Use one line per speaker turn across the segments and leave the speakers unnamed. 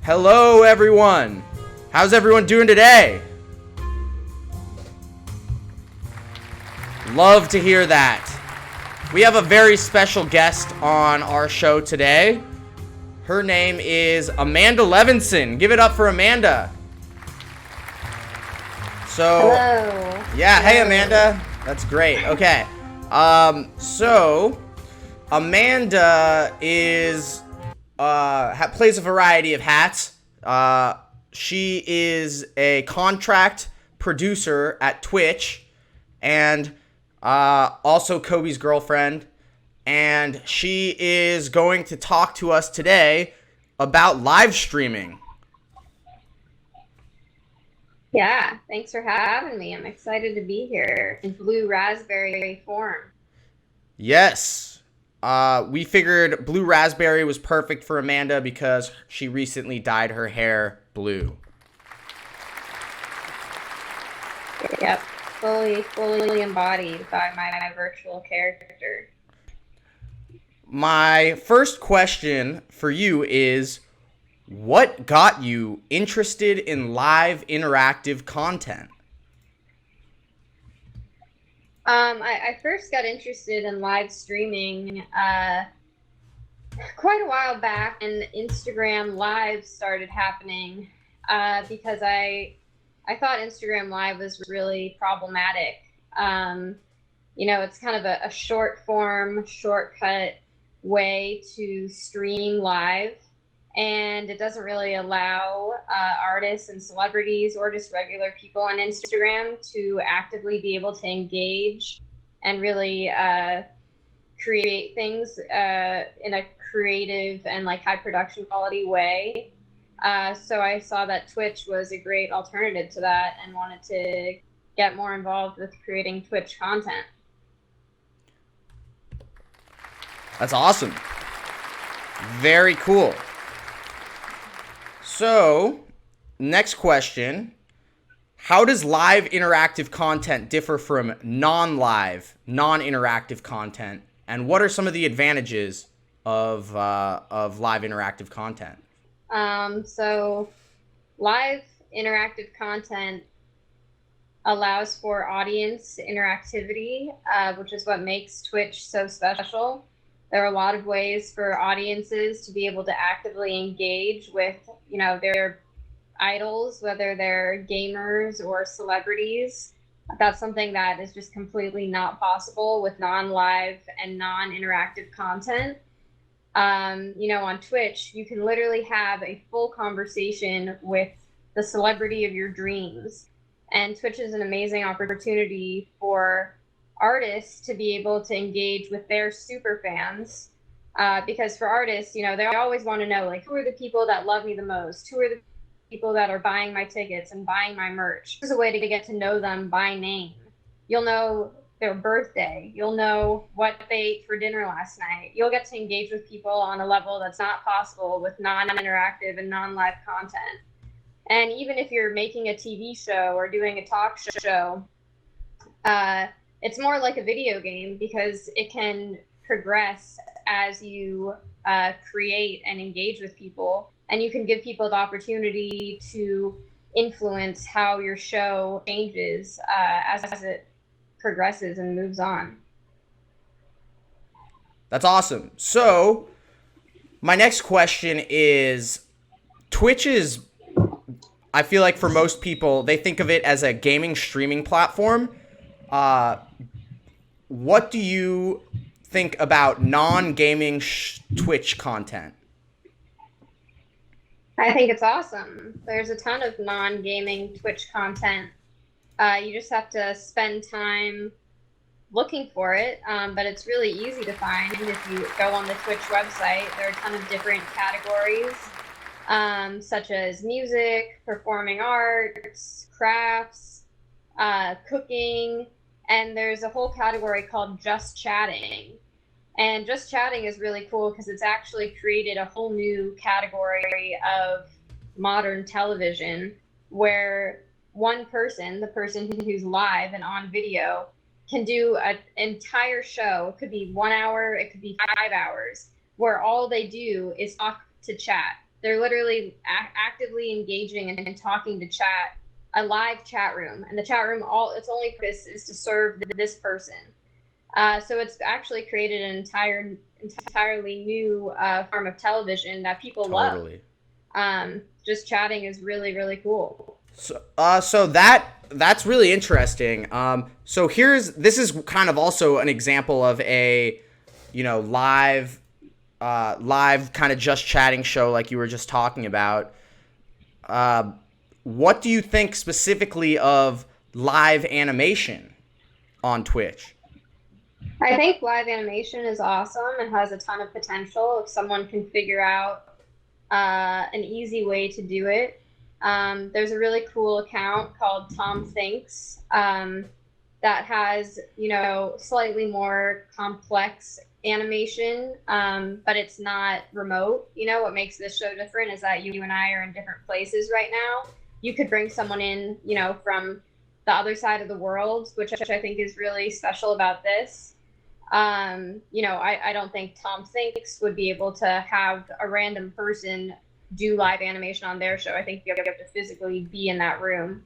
Hello, everyone. How's everyone doing today? Love to hear that. We have a very special guest on our show today. Her name is Amanda Levensohn. Give it up for Amanda.
Hello.
Yeah,
Hello.
hey Amanda. That's great. Okay. So Amanda is plays a variety of hats. She is a contract producer at Twitch and also Coby's girlfriend. And she is going to talk to us today about live streaming.
Yeah, thanks for having me. I'm excited to be here in blue raspberry form.
Yes. We figured blue raspberry was perfect for Amanda because she recently dyed her hair blue.
Yep, fully embodied by my virtual character.
My first question for you is, what got you interested in live interactive content?
I first got interested in live streaming quite a while back, and Instagram Live started happening because I thought Instagram Live was really problematic. It's kind of a short form, shortcut way to stream live, and it doesn't really allow artists and celebrities or just regular people on Instagram to actively be able to engage and really create things in a creative and like high production quality way. So I saw that Twitch was a great alternative to that and wanted to get more involved with creating Twitch content.
That's awesome. Very cool. So, next question. How does live interactive content differ from non-live, non-interactive content? And what are some of the advantages of live interactive content?
So live interactive content allows for audience interactivity, which is what makes Twitch so special. There are a lot of ways for audiences to be able to actively engage with, their idols, whether they're gamers or celebrities. That's something that is just completely not possible with non-live and non-interactive content. On Twitch, you can literally have a full conversation with the celebrity of your dreams. And Twitch is an amazing opportunity for artists to be able to engage with their super fans. Because for artists, they always want to know, like, who are the people that love me the most? Who are the people that are buying my tickets and buying my merch? There's a way to get to know them by name. You'll know their birthday. You'll know what they ate for dinner last night. You'll get to engage with people on a level that's not possible with non-interactive and non-live content. And even if you're making a TV show or doing a talk show, it's more like a video game because it can progress as you create and engage with people. And you can give people the opportunity to influence how your show changes as it progresses and moves on.
That's awesome. So, my next question is, Twitch is, I feel like for most people, they think of it as a gaming streaming platform. What do you think about non-gaming Twitch content?
I think it's awesome. There's a ton of non-gaming Twitch content. You just have to spend time looking for it, but it's really easy to find. If you go on the Twitch website, there are a ton of different categories, such as music, performing arts, crafts, cooking, and there's a whole category called just chatting. And just chatting is really cool because it's actually created a whole new category of modern television where one person, the person who's live and on video, can do an entire show. It could be 1 hour, it could be 5 hours, where all they do is talk to chat. they're literally actively engaging and talking to chat, a live chat room, and the chat room, all its only purpose is to serve this person. So it's actually created an entirely new form of television that people love.
Totally.
Just chatting is really, really cool.
So that's really interesting. So this is kind of also an example of a, live, live kind of just chatting show like you were just talking about. What do you think specifically of live animation on Twitch?
I think live animation is awesome and has a ton of potential if someone can figure out an easy way to do it. There's a really cool account called Tom Thinks that has, slightly more complex animation, but it's not remote. What makes this show different is that you and I are in different places right now. You could bring someone in, from the other side of the world, which I think is really special about this. I don't think Tom Thinks would be able to have a random person do live animation on their show. I think you have to physically be in that room.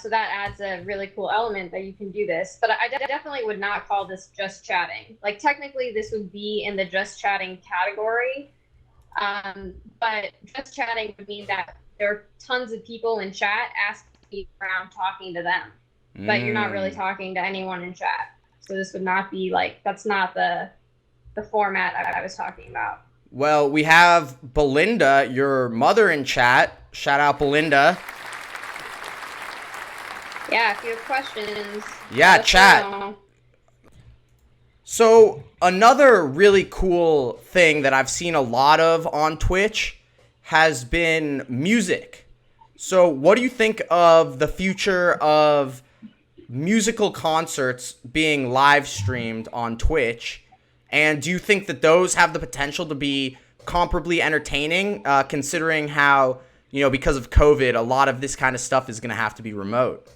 So that adds a really cool element that you can do this. But I definitely would not call this just chatting. Like, technically, this would be in the just chatting category. But just chatting would mean that there are tons of people in chat asking around talking to them. But you're not really talking to anyone in chat. So this would not be that's not the format I was talking about.
Well, we have Belinda, your mother, in chat. Shout out, Belinda.
Yeah, if you have questions.
Yeah, chat. So another really cool thing that I've seen a lot of on Twitch has been music. So what do you think of the future of musical concerts being live streamed on Twitch? And do you think that those have the potential to be comparably entertaining, considering how, because of COVID, a lot of this kind of stuff is going to have to be remote?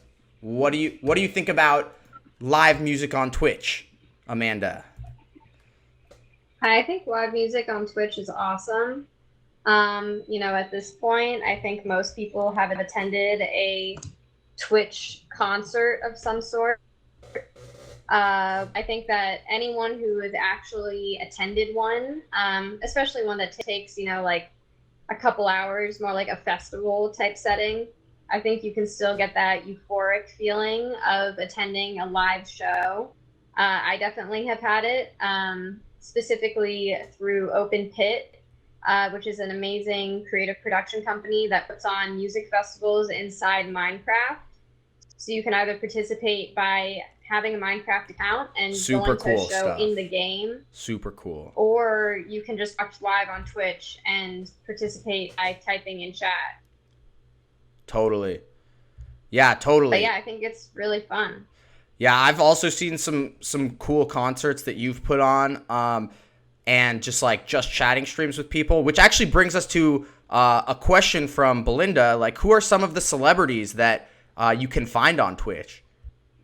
What do you think about live music on Twitch, Amanda?
I think live music on Twitch is awesome. At this point, I think most people have attended a Twitch concert of some sort. I think that anyone who has actually attended one, especially one that takes, like a couple hours, more like a festival type setting, I think you can still get that euphoric feeling of attending a live show. I definitely have had it, specifically through Open Pit, which is an amazing creative production company that puts on music festivals inside Minecraft. So you can either participate by having a Minecraft account and
Super
going to
cool
a show
stuff.
in the game.
Super cool.
Or you can just watch live on Twitch and participate by typing in chat.
Totally. Yeah, totally.
But yeah, I think it's really fun.
Yeah, I've also seen some cool concerts that you've put on, and just chatting streams with people, which actually brings us to a question from Belinda. Like, who are some of the celebrities that you can find on Twitch?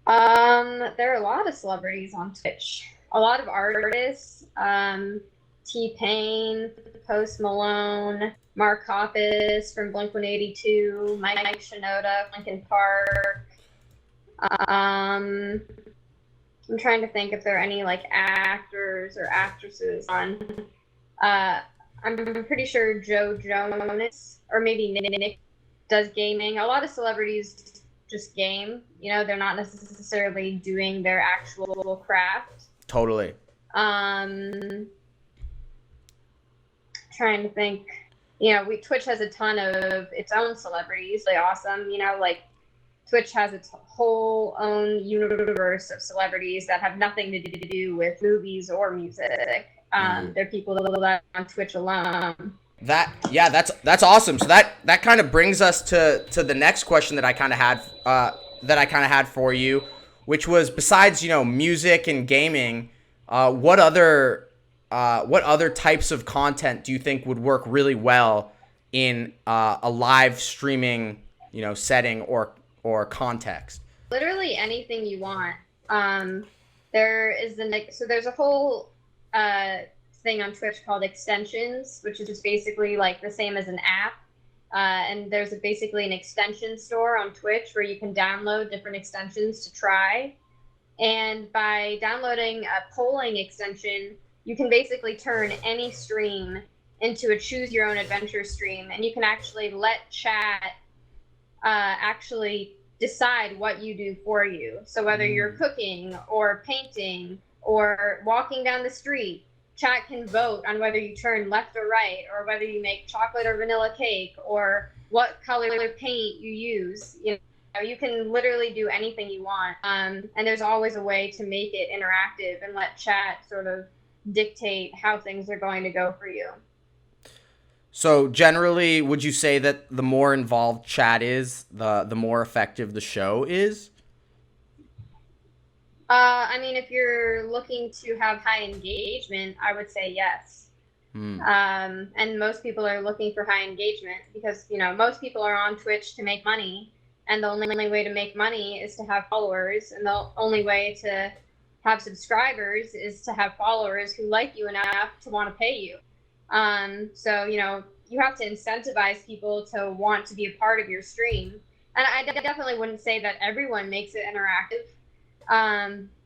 There are a lot of celebrities on Twitch. A lot of artists. T-Pain, Post Malone, Mark Hoppus from Blink-182, Mike Shinoda, Linkin Park. I'm trying to think if there are any actors or actresses on. I'm pretty sure Joe Jonas or maybe Nick does gaming. A lot of celebrities just game. They're not necessarily doing their actual craft.
Totally.
Trying to think. Twitch has a ton of its own celebrities. They're awesome. Twitch has its whole own universe of celebrities that have nothing to do with movies or music. They're people that are on Twitch alone.
That's awesome. So that kind of brings us to the next question that I kind of had for you, which was, besides music and gaming, what other types of content do you think would work really well in a live streaming setting or context?
Literally anything you want. There's a whole thing on Twitch called extensions, which is just basically like the same as an app. And there's basically an extension store on Twitch where you can download different extensions to try. And by downloading a polling extension, you can basically turn any stream into a choose your own adventure stream, and you can actually let chat actually decide what you do for you. So whether you're cooking or painting or walking down the street, chat can vote on whether you turn left or right, or whether you make chocolate or vanilla cake, or what color paint you use. You can literally do anything you want. And there's always a way to make it interactive and let chat sort of dictate how things are going to go for you.
So generally, would you say that the more involved chat is, the more effective the show is?
I mean, if you're looking to have high engagement, I would say yes. And most people are looking for high engagement because, most people are on Twitch to make money. And the only way to make money is to have followers. And the only way to have subscribers is to have followers who like you enough to want to pay you. So, you have to incentivize people to want to be a part of your stream. And I definitely wouldn't say that everyone makes it interactive.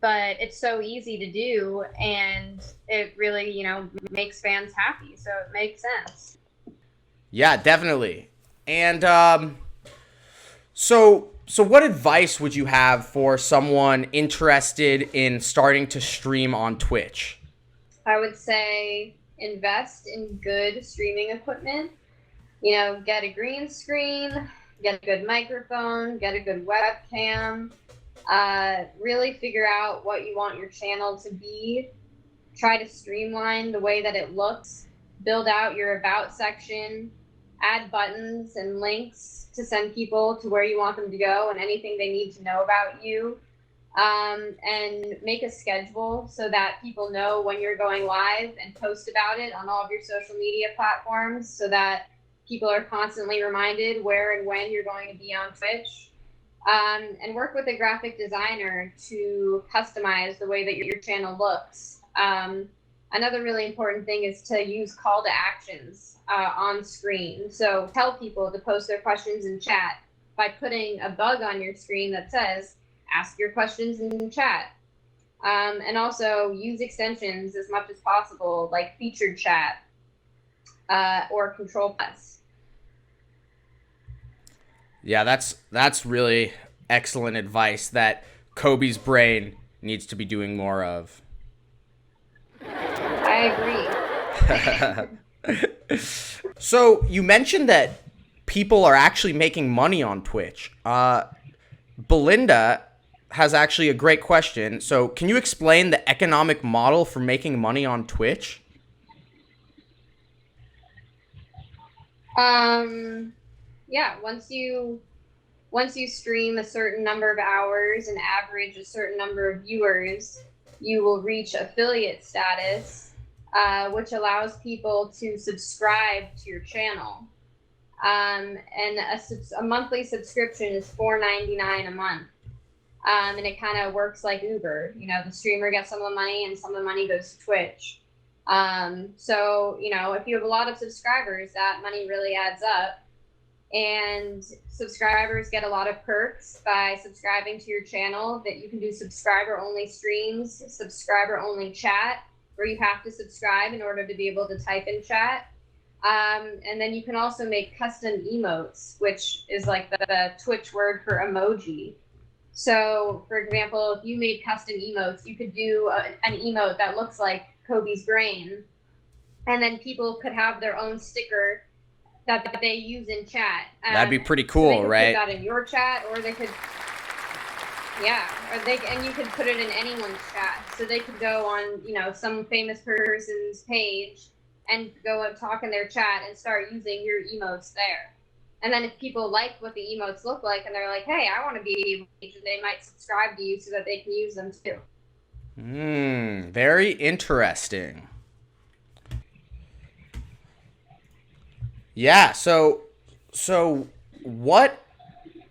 But it's so easy to do, and it really, makes fans happy. So it makes sense.
Yeah, definitely. And so what advice would you have for someone interested in starting to stream on Twitch?
I would say invest in good streaming equipment. Get a green screen, get a good microphone, get a good webcam. Really figure out what you want your channel to be. Try to streamline the way that it looks. Build out your about section. Add buttons and links to send people to where you want them to go and anything they need to know about you. And make a schedule so that people know when you're going live, and post about it on all of your social media platforms so that people are constantly reminded where and when you're going to be on Twitch. And work with a graphic designer to customize the way that your channel looks. Another really important thing is to use call to actions on screen. So tell people to post their questions in chat by putting a bug on your screen that says, ask your questions in chat. And also use extensions as much as possible, like featured chat or control plus.
Yeah, that's really excellent advice that Coby's brain needs to be doing more of.
I agree.
So you mentioned that people are actually making money on Twitch. Belinda has actually a great question. So can you explain the economic model for making money on Twitch?
Yeah, once you stream a certain number of hours and average a certain number of viewers, you will reach affiliate status, which allows people to subscribe to your channel. And a monthly subscription is $4.99 a month. And it kind of works like Uber. The streamer gets some of the money and some of the money goes to Twitch. So, if you have a lot of subscribers, that money really adds up. And subscribers get a lot of perks by subscribing to your channel, that you can do subscriber-only streams, subscriber-only chat, where you have to subscribe in order to be able to type in chat. And then you can also make custom emotes, which is like the Twitch word for emoji. So, for example, if you made custom emotes, you could do an emote that looks like Coby's brain, and then people could have their own sticker that they use in chat.
That'd be pretty cool,
so they could
right?
Put that in your chat, or they could, and you could put it in anyone's chat. So they could go on, some famous person's page and go and talk in their chat and start using your emotes there. And then if people like what the emotes look like and they're like, hey, I want to be able to, they might subscribe to you so that they can use them too.
Very interesting. Yeah, so what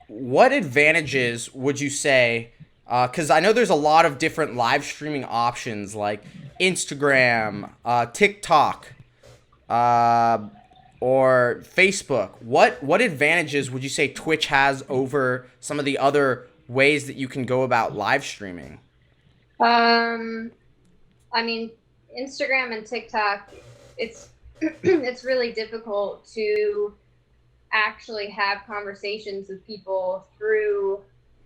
advantages would you say, because I know there's a lot of different live streaming options, like Instagram, TikTok, or Facebook, what advantages would you say Twitch has over some of the other ways that you can go about live streaming?
I mean, Instagram and TikTok, it's it's really difficult to actually have conversations with people through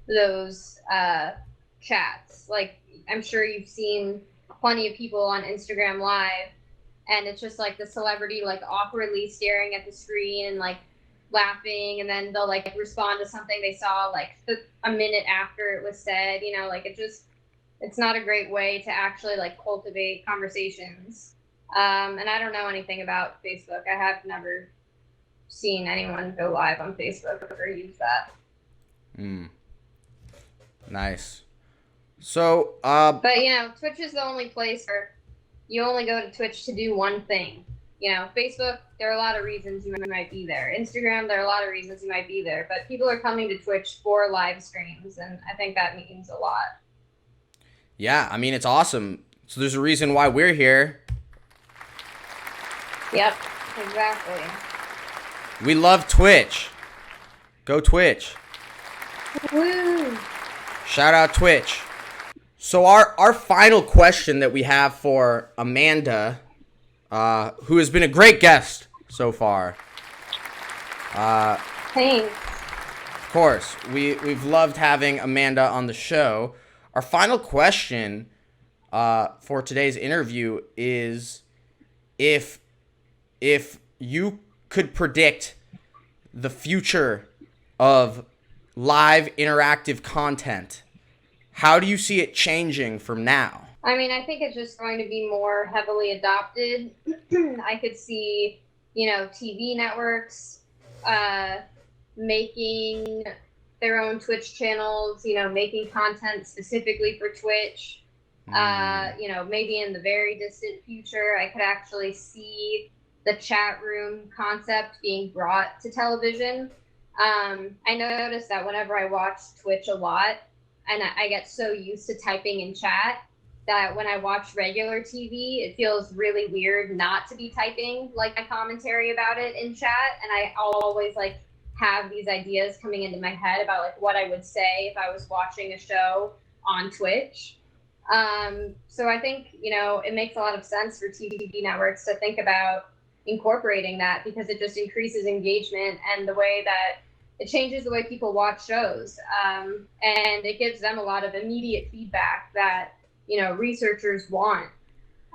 those chats. Like, I'm sure you've seen plenty of people on Instagram Live, and it's just like the celebrity like awkwardly staring at the screen and like laughing, and then they'll like respond to something they saw like a minute after it was said. You know, like it's not a great way to actually like cultivate conversations. And I don't know anything about Facebook. I have never seen anyone go live on Facebook or use that.
Nice. So,
But you know, Twitch is the only place where you only go to Twitch to do one thing. You know, Facebook, there are a lot of reasons you might be there. Instagram, there are a lot of reasons you might be there. But people are coming to Twitch for live streams, and I think that means a lot.
yeah, I mean, it's awesome. So there's a reason why we're here.
Yep, exactly.
We love Twitch. Go Twitch.
Woo!
Shout out Twitch. So our final question that we have for Amanda, who has been a great guest so far.
Thanks.
Of course, we've loved having Amanda on the show. Our final question for today's interview is if you could predict the future of live interactive content, how do you see it changing from now?
I mean, I think it's just going to be more heavily adopted. I could see, you know, TV networks making their own Twitch channels, you know, making content specifically for Twitch. You know, maybe in the very distant future, I could actually see the chat room concept being brought to television. I noticed that whenever I watch Twitch a lot, and I get so used to typing in chat that when I watch regular TV, it feels really weird not to be typing like my commentary about it in chat. And I always like have these ideas coming into my head about like what I would say if I was watching a show on Twitch. So I think, you know, it makes a lot of sense for TV networks to think about incorporating that, because it just increases engagement and the way that it changes the way people watch shows, and it gives them a lot of immediate feedback that, you know, researchers want.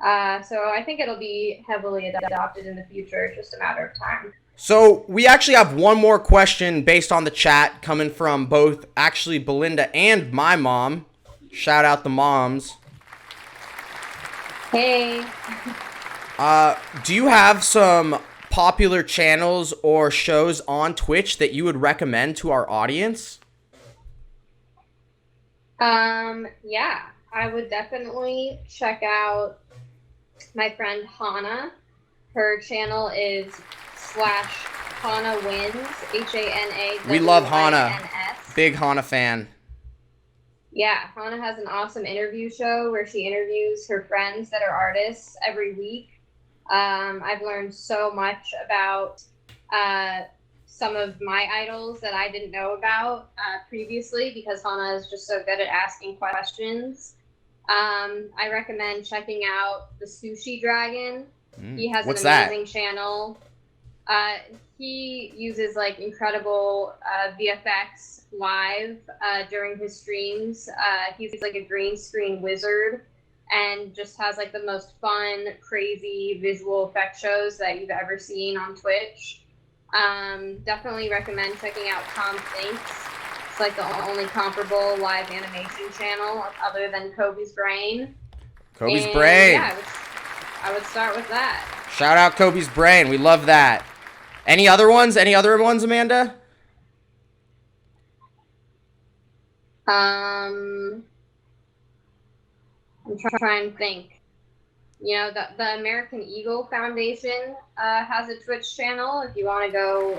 So I think it'll be heavily adopted in the future. It's just a matter of time.
So we actually have one more question based on the chat coming from both actually Belinda and my mom. Shout out the moms.
Hey.
Do you have some popular channels or shows on Twitch that you would recommend to our audience?
Yeah, I would definitely check out my friend Hannah. Her channel is /Hannah Wins, HANA.
We love Hannah. Big Hannah fan.
Yeah, Hannah has an awesome interview show where she interviews her friends that are artists every week. I've learned so much about some of my idols that I didn't know about previously, because Hannah is just so good at asking questions. I recommend checking out the Sushi Dragon. He has an amazing channel. He uses like incredible VFX live during his streams. He's like a green screen wizard and just has like the most fun, crazy visual effect shows that you've ever seen on Twitch. Definitely recommend checking out Tom Thinks. It's like the only comparable live animation channel other than Coby's Brain.
Coby's Brain.
Yeah, I would start with that.
Shout out Coby's Brain. We love that. Any other ones? Any other ones, Amanda?
I'm trying to think. You know, the American Eagle Foundation has a Twitch channel if you want to go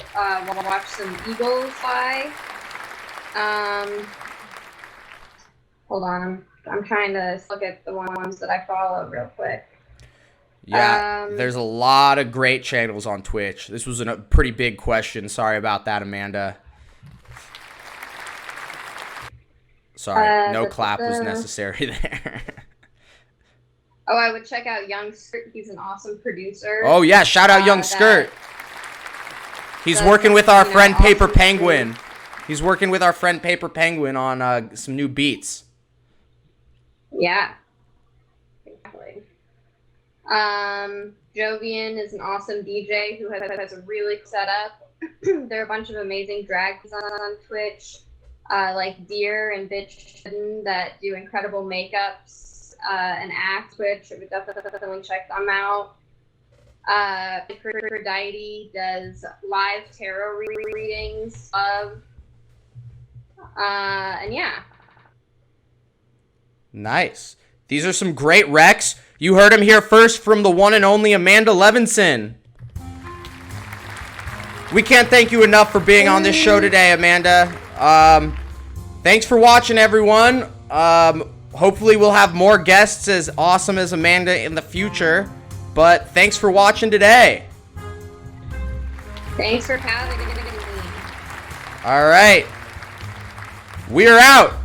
watch some eagles fly. Hold on, I'm I'm trying to look at the ones that I follow real quick.
Yeah, there's a lot of great channels on Twitch. This was a pretty big question. Sorry about that, Amanda. Sorry, no clap was necessary there.
Oh, I would check out Young Skirt. He's an awesome producer.
Oh, yeah, shout out Young Skirt. He's working with our friend Paper Penguin. He's working with our friend Paper Penguin on some new beats.
Yeah. Exactly. Jovian is an awesome DJ who has a really good setup. There are a bunch of amazing drag queens on Twitch, like Deer and Bitch that do incredible makeups and act, which I would definitely check them out. Aphrodite does live tarot readings and yeah.
Nice. These are some great recs. You heard him here first from the one and only Amanda Levensohn. We can't thank you enough for being on this show today, Amanda. Thanks for watching, everyone. Hopefully we'll have more guests as awesome as Amanda in the future. But thanks for watching today.
Thanks for having me.
All right. We're out.